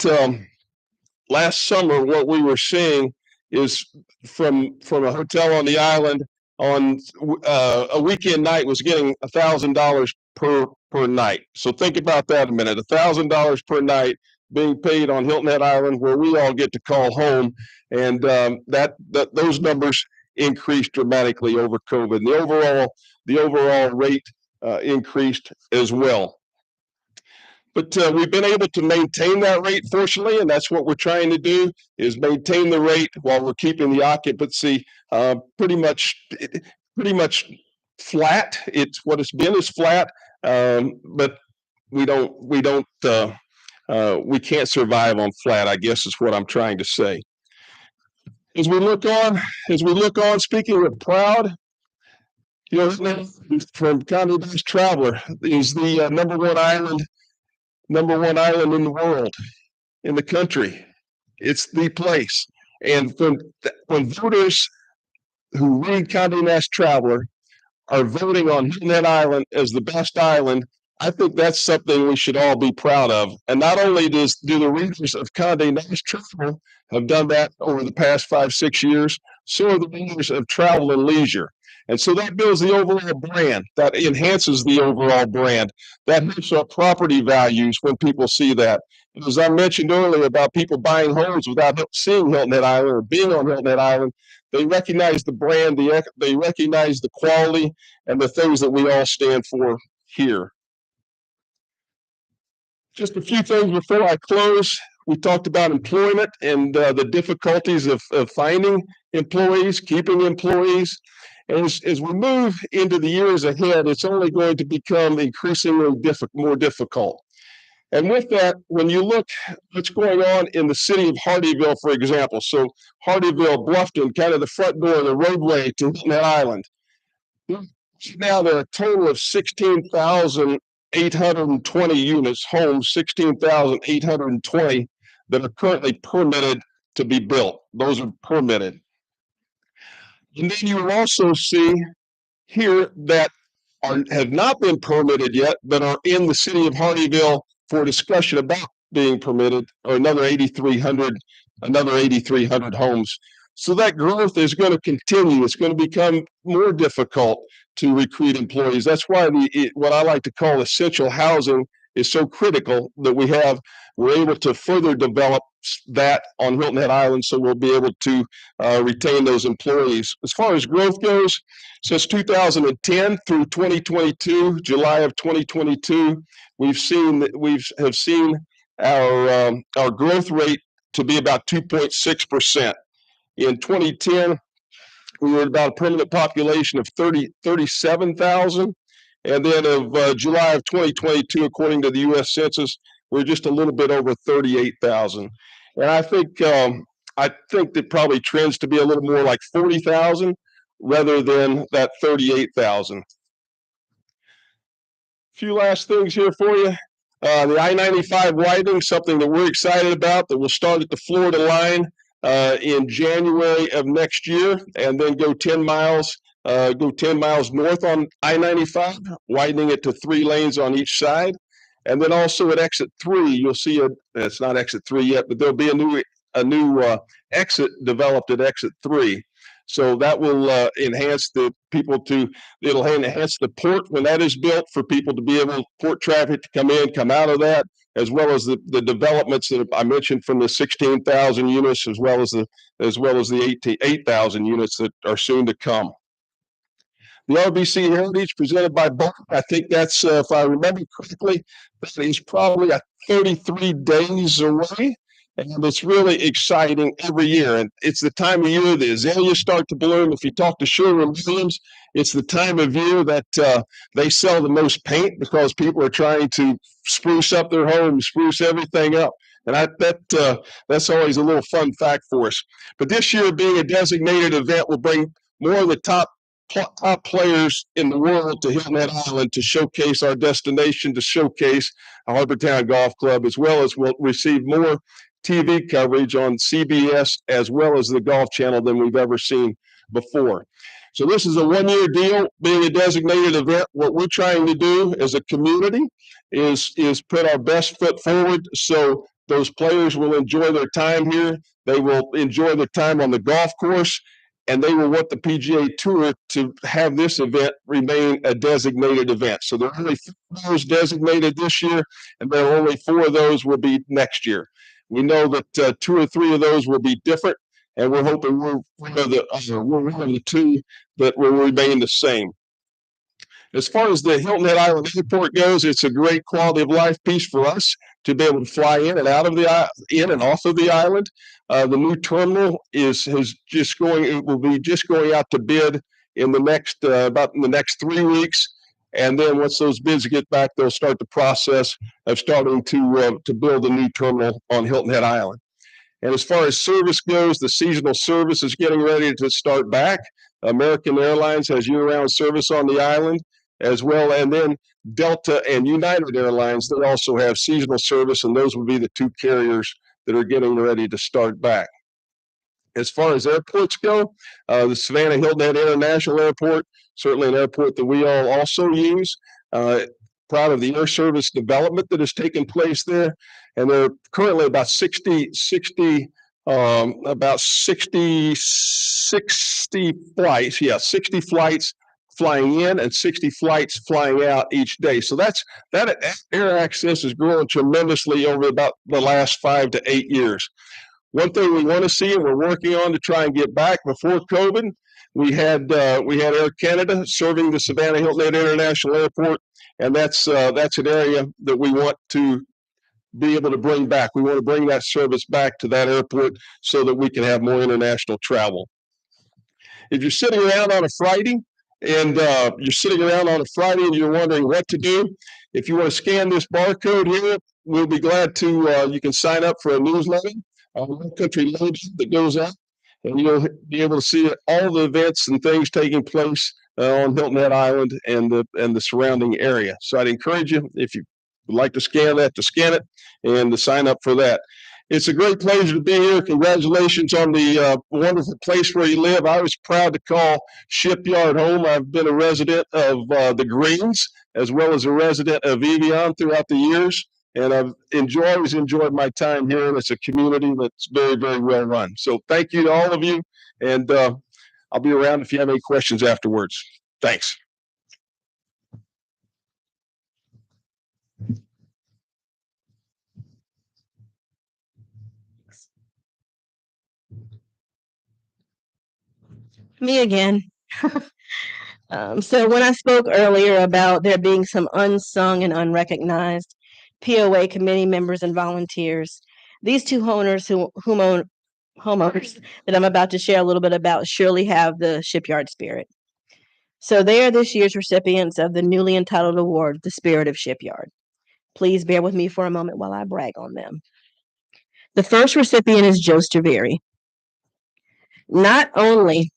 last summer, what we were seeing is from a hotel on the island on a weekend night was getting $1,000 per night. So think about that a minute. $1,000 per night being paid on Hilton Head Island, where we all get to call home, and those numbers increased dramatically over COVID. And the overall rate increased as well. But we've been able to maintain that rate, fortunately, and that's what we're trying to do, is maintain the rate while we're keeping the occupancy pretty much flat. It's what it's been is flat, but we can't survive on flat, I guess is what I'm trying to say. As we look on, speaking of proud, from Condé Nast Traveler is the number one island in the world, in the country. It's the place. And when voters who read Condé Nast Traveler are voting on Hilton Head Island as the best island, I think that's something we should all be proud of. And not only do the readers of Condé Nast Traveler have done that over the past 5-6 years, so are the readers of Travel and Leisure. And so that builds the overall brand, that enhances the overall brand, that helps our property values when people see that. And as I mentioned earlier about people buying homes without seeing Hilton Head Island or being on Hilton Head Island, they recognize the brand, they recognize the quality and the things that we all stand for here. Just a few things before I close. We talked about employment and the difficulties of finding employees, keeping employees. And as we move into the years ahead, it's only going to become increasingly more difficult. And with that, when you look what's going on in the city of Hardeeville, for example, so Hardeeville, Bluffton, kind of the front door, the roadway to Hilton Head Island. Now there are a total of 16,820 units, homes, 16,820 that are currently permitted to be built. Those are permitted. And then you will also see here that have not been permitted yet, but are in the city of Hardeeville for discussion about being permitted, or another 8,300 homes. So that growth is going to continue. It's going to become more difficult to recruit employees. That's why what I like to call essential housing is so critical that we're able to further develop that on Hilton Head Island, so we'll be able to retain those employees. As far as growth goes, since 2010 through 2022, July of 2022, we have seen our growth rate to be about 2.6%. In 2010, we were at about a permanent population of 37,000. And then of July of 2022, according to the U.S. Census, we're just a little bit over 38,000. And I think that probably trends to be a little more like 40,000 rather than that 38,000. A few last things here for you. The I-95 widening, something that we're excited about, that will start at the Florida line in January of next year, and then go 10 miles north on I-95, widening it to 3 lanes on each side. And then also at exit 3, you'll see it's not exit 3 yet, but there'll be a new exit developed at exit 3. So that will enhance the port when that is built, for people to be able, port traffic to come in, come out of that, as well as the developments that I mentioned from the 16,000 units, as well as the 8,000 units that are soon to come. The RBC Heritage presented by Boeing, I think that's, if I remember correctly, that is probably 33 days away. And it's really exciting every year. And it's the time of year the azaleas start to bloom. If you talk to Sherwin-Williams, it's the time of year that they sell the most paint, because people are trying to spruce up their home, spruce everything up. And that's always a little fun fact for us. But this year, being a designated event, will bring more of the top players in the world to Hilton Head Island to showcase our destination, to showcase Harbor Town Golf Club, as well as we'll receive more TV coverage on CBS as well as the Golf Channel than we've ever seen before. So this is a one-year deal, being a designated event. What we're trying to do as a community is put our best foot forward, so those players will enjoy their time here. They will enjoy their time on the golf course, and they will want the PGA Tour to have this event remain a designated event. So there are only 4 of those designated this year, and there are only 4 of those will be next year. We know that 2 or 3 of those will be different, and we're hoping we're one of the 2 that will remain the same. As far as the Hilton Head Island Airport goes, it's a great quality of life piece for us to be able to fly in and out of in and off of the island. The new terminal will be just going out to bid in the next about in the next 3 weeks. And then once those bids get back, they'll start the process of starting to build a new terminal on Hilton Head Island. And as far as service goes, the seasonal service is getting ready to start back. American Airlines has year-round service on the island as well. And then Delta and United Airlines, they also have seasonal service, and those will be the 2 carriers that are getting ready to start back. As far as airports go, the Savannah Hilton Head International Airport, certainly an airport that we all also use. Proud of the air service development that has taken place there. And there are currently about 60 flights. Yeah, 60 flights flying in and 60 flights flying out each day. So that air access is growing tremendously over about the last 5 to 8 years. One thing we want to see, and we're working on to try and get back before COVID, we had Air Canada serving the Savannah Hilton Head International Airport, and that's an area that we want to be able to bring back. We want to bring that service back to that airport so that we can have more international travel. If you're sitting around on a Friday and you're wondering what to do, if you want to scan this barcode here, we'll be glad to. You can sign up for a newsletter, One Country Loads, that goes out, and you'll be able to see all the events and things taking place on Hilton Head Island and the surrounding area. So I'd encourage you, if you would like to scan it and to sign up for that. It's a great pleasure to be here. Congratulations on the wonderful place where you live. I was proud to call Shipyard home. I've been a resident of the Greens as well as a resident of Evian throughout the years, and I've always enjoyed my time here. And it's a community that's very, very well run. So thank you to all of you, And I'll be around if you have any questions afterwards. Thanks.
Me again. So when I spoke earlier about there being some unsung and unrecognized POA committee members and volunteers, these two homeowners that I'm about to share a little bit about surely have the shipyard spirit. So they are this year's recipients of the newly entitled award, The Spirit of Shipyard. Please bear with me for a moment while I brag on them. The first recipient is Joe Straveri. Not only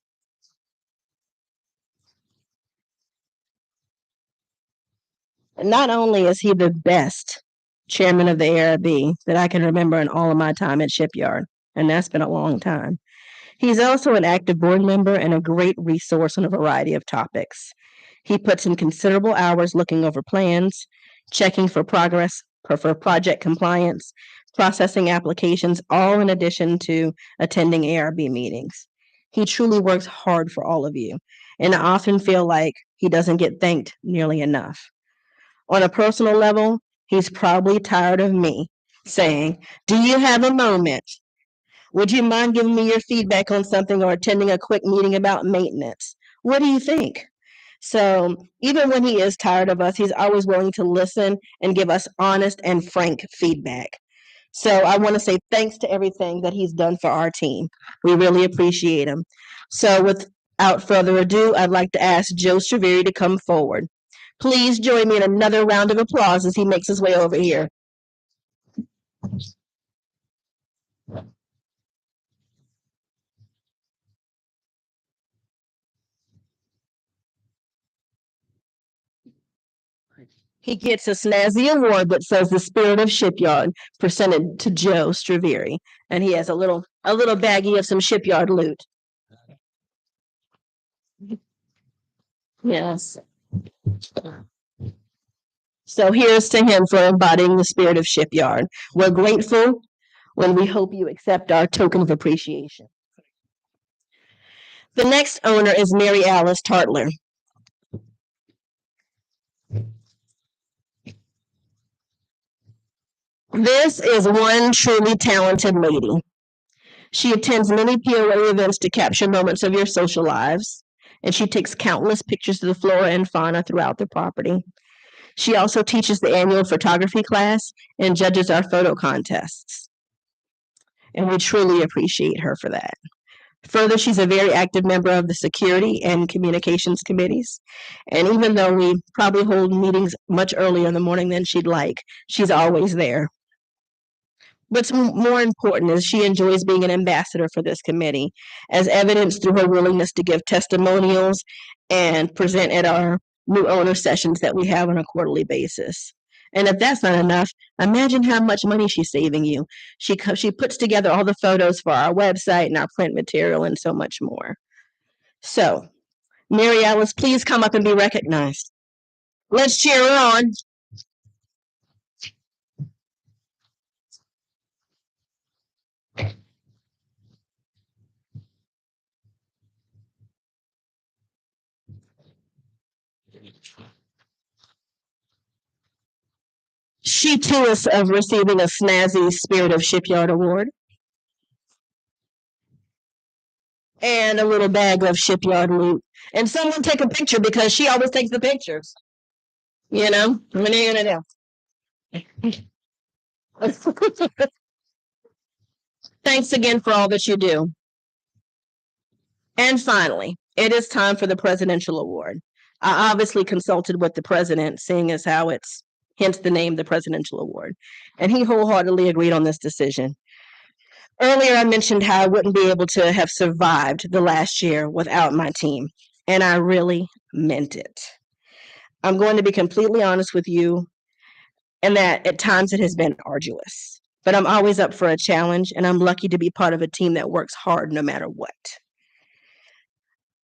is he the best chairman of the ARB that I can remember in all of my time at Shipyard, and that's been a long time, he's also an active board member and a great resource on a variety of topics. He puts in considerable hours looking over plans, checking for progress, for project compliance, processing applications, all in addition to attending ARB meetings. He truly works hard for all of you, and I often feel like he doesn't get thanked nearly enough. On a personal level, he's probably tired of me saying, "Do you have a moment? Would you mind giving me your feedback on something or attending a quick meeting about maintenance? What do you think?" So even when he is tired of us, he's always willing to listen and give us honest and frank feedback. So I want to say thanks to everything that he's done for our team. We really appreciate him. So without further ado, I'd like to ask Joe Straveri to come forward. Please join me in another round of applause as he makes his way over here. He gets a snazzy award that says the Spirit of Shipyard, presented to Joe Straveri, and he has a little baggie of some shipyard loot. Yes. So here's to him for embodying the spirit of Shipyard. We're grateful when we hope you accept our token of appreciation. The next owner is Mary Alice Tartler. This is one truly talented lady. She attends many POA events to capture moments of your social lives, and she takes countless pictures of the flora and fauna throughout the property. She also teaches the annual photography class and judges our photo contests. And we truly appreciate her for that. Further, she's a very active member of the security and communications committees. And even though we probably hold meetings much earlier in the morning than she'd like, she's always there. What's more important is she enjoys being an ambassador for this committee, as evidenced through her willingness to give testimonials and present at our new owner sessions that we have on a quarterly basis. And if that's not enough, imagine how much money she's saving you. She puts together all the photos for our website and our print material and so much more. So, Mary Alice, please come up and be recognized. Let's cheer her on. She too is receiving a snazzy Spirit of Shipyard award and a little bag of shipyard loot. And someone take a picture because she always takes the pictures. You know, what are you gonna do? Thanks again for all that you do. And finally, it is time for the Presidential Award. I obviously consulted with the president, seeing as how it's hence the name, the Presidential Award, and he wholeheartedly agreed on this decision. Earlier, I mentioned how I wouldn't be able to have survived the last year without my team, and I really meant it. I'm going to be completely honest with you, and that at times it has been arduous, but I'm always up for a challenge, and I'm lucky to be part of a team that works hard no matter what.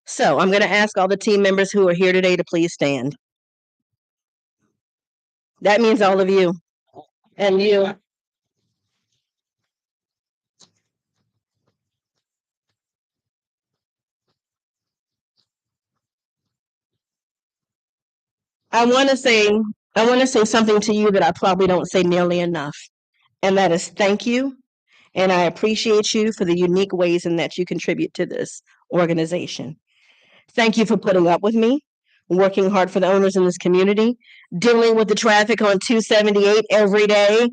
So I'm going to ask all the team members who are here today to please stand. That means all of you and you. I want to say something to you that I probably don't say nearly enough. And that is thank you. And I appreciate you for the unique ways in that you contribute to this organization. Thank you for putting up with me, working hard for the owners in this community, dealing with the traffic on 278 every day,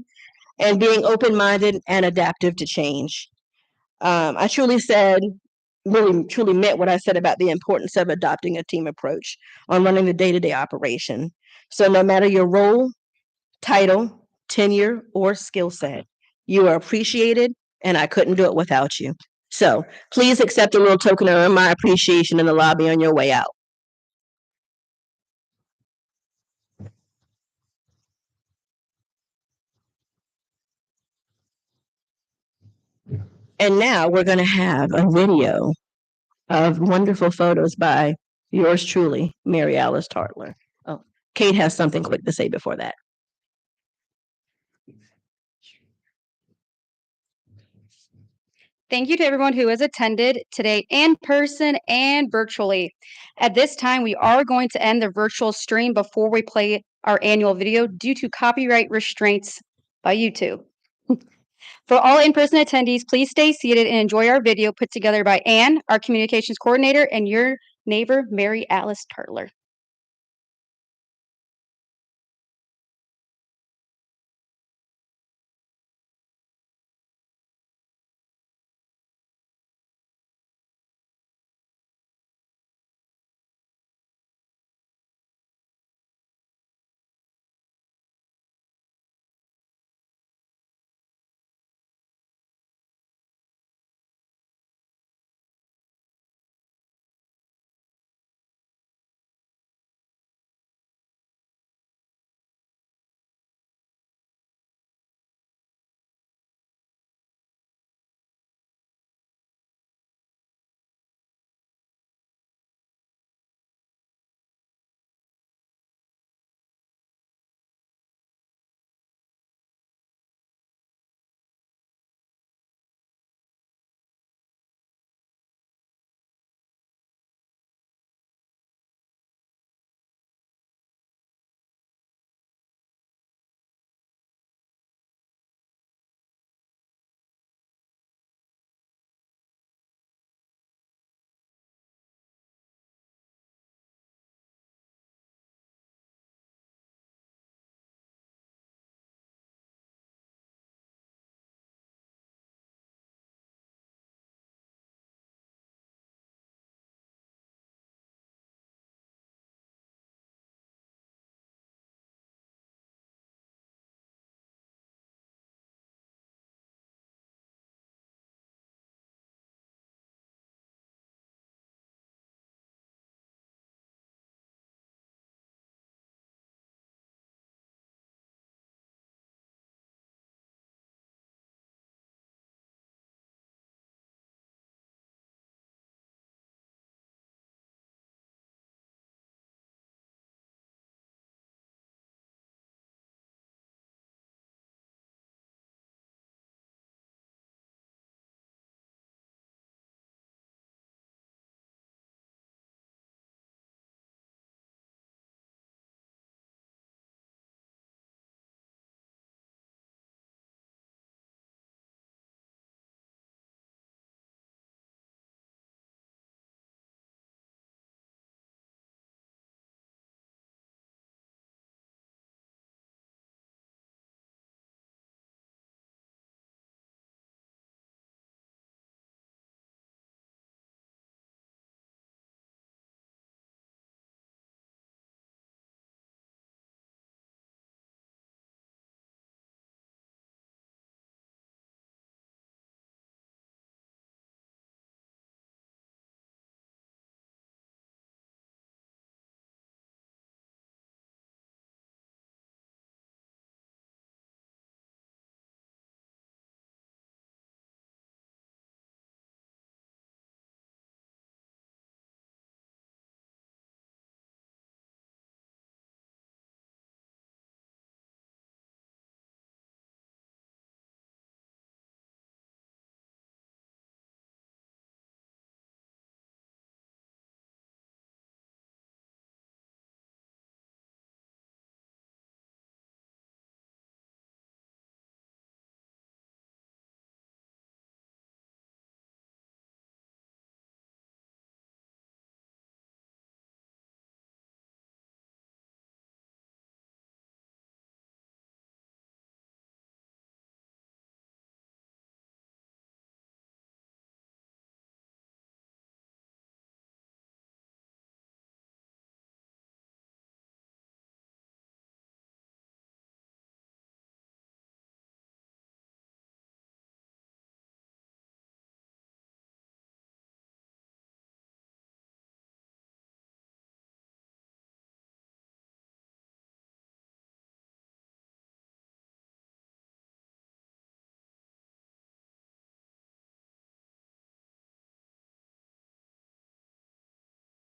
and being open-minded and adaptive to change. I truly meant what I said about the importance of adopting a team approach on running the day-to-day operation. So no matter your role, title, tenure, or skill set, you are appreciated, and I couldn't do it without you. So please accept a little token of my appreciation in the lobby on your way out. And now we're going to have a video of wonderful photos by yours truly, Mary Alice Tartler. Oh, Kate has something quick to say before that.
Thank you to everyone who has attended today in person and virtually. At this time, we are going to end the virtual stream before we play our annual video due to copyright restraints by YouTube. For all in-person attendees, please stay seated and enjoy our video put together by Anne, our communications coordinator, and your neighbor, Mary Alice Tartler.